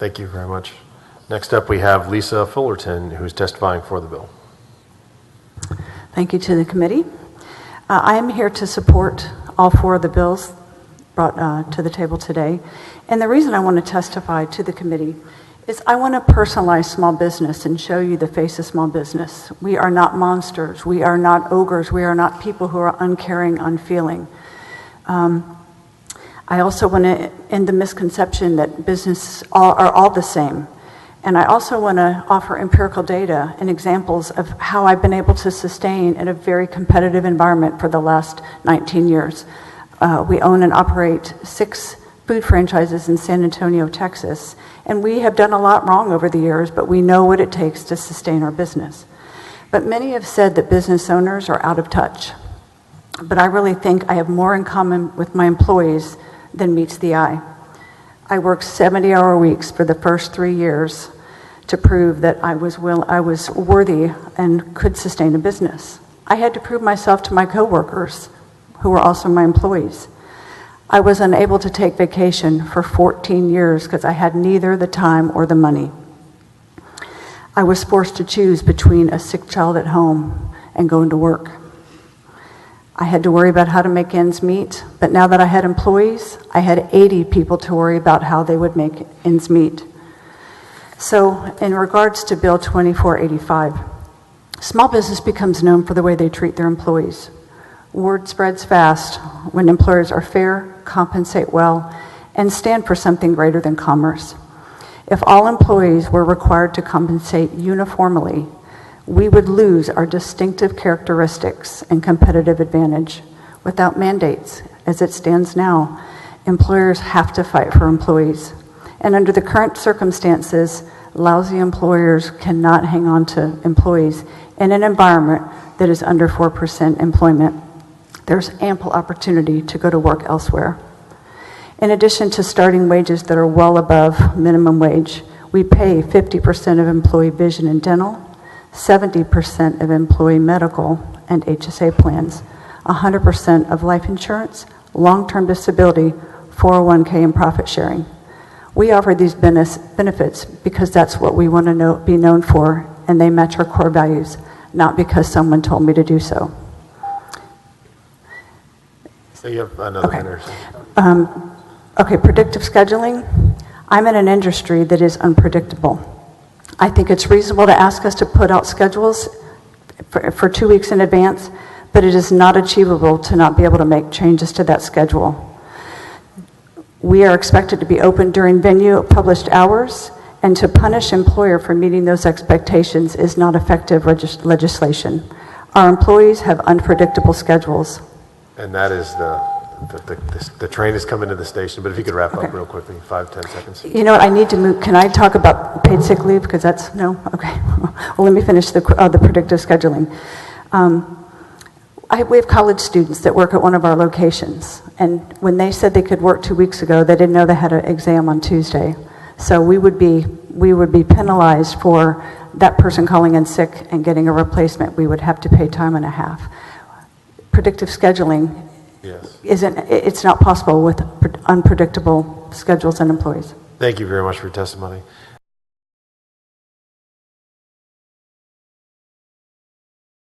Thank you very much. Next up, we have Lisa Fullerton, who's testifying for the bill. Thank you to the committee. I am here to support all four of the bills brought to the table today. And the reason I want to testify to the committee is I want to personalize small business and show you the face of small business. We are not monsters. We are not ogres. We are not people who are uncaring, unfeeling. I also want to end the misconception that businesses are all the same. And I also want to offer empirical data and examples of how I've been able to sustain in a very competitive environment for the last 19 years. We own and operate 6 food franchises in San Antonio, Texas, and we have done a lot wrong over the years, but we know what it takes to sustain our business. But many have said that business owners are out of touch. But I really think I have more in common with my employees than meets the eye. I worked 70-hour weeks for the first 3 years to prove that I was worthy and could sustain a business. I had to prove myself to my coworkers, who were also my employees. I was unable to take vacation for 14 years because I had neither the time or the money. I was forced to choose between a sick child at home and going to work. I had to worry about how to make ends meet, but now that I had employees, I had 80 people to worry about how they would make ends meet. So in regards to Bill 2485, small business becomes known for the way they treat their employees. Word spreads fast when employers are fair, compensate well, and stand for something greater than commerce. If all employees were required to compensate uniformly, we would lose our distinctive characteristics and competitive advantage. Without mandates, as it stands now, employers have to fight for employees. And under the current circumstances, lousy employers cannot hang on to employees in an environment that is under 4% employment. There's ample opportunity to go to work elsewhere. In addition to starting wages that are well above minimum wage, we pay 50% of employee vision and dental, 70% of employee medical and HSA plans, 100% of life insurance, long-term disability, 401k, and profit sharing. We offer these benefits because that's what we want to be known for, and they match our core values, not because someone told me to do so. So you have another minute. Okay, predictive scheduling. I'm in an industry that is unpredictable. I think it's reasonable to ask us to put out schedules for 2 weeks in advance, but it is not achievable to not be able to make changes to that schedule. We are expected to be open during venue published hours, and to punish employer for meeting those expectations is not effective legislation. Our employees have unpredictable schedules. And that is the train is coming to the station, but if you could wrap up real quickly, 5-10 seconds. You know what, I need to move. Can I talk about paid sick leave? Because that's, no? Okay. Well, let me finish the predictive scheduling. We have college students that work at one of our locations, and when they said they could work 2 weeks ago, they didn't know they had an exam on Tuesday. So we would be penalized for that person calling in sick and getting a replacement. We would have to pay time and a half. Predictive scheduling it's not possible with unpredictable schedules and employees. Thank you very much for your testimony.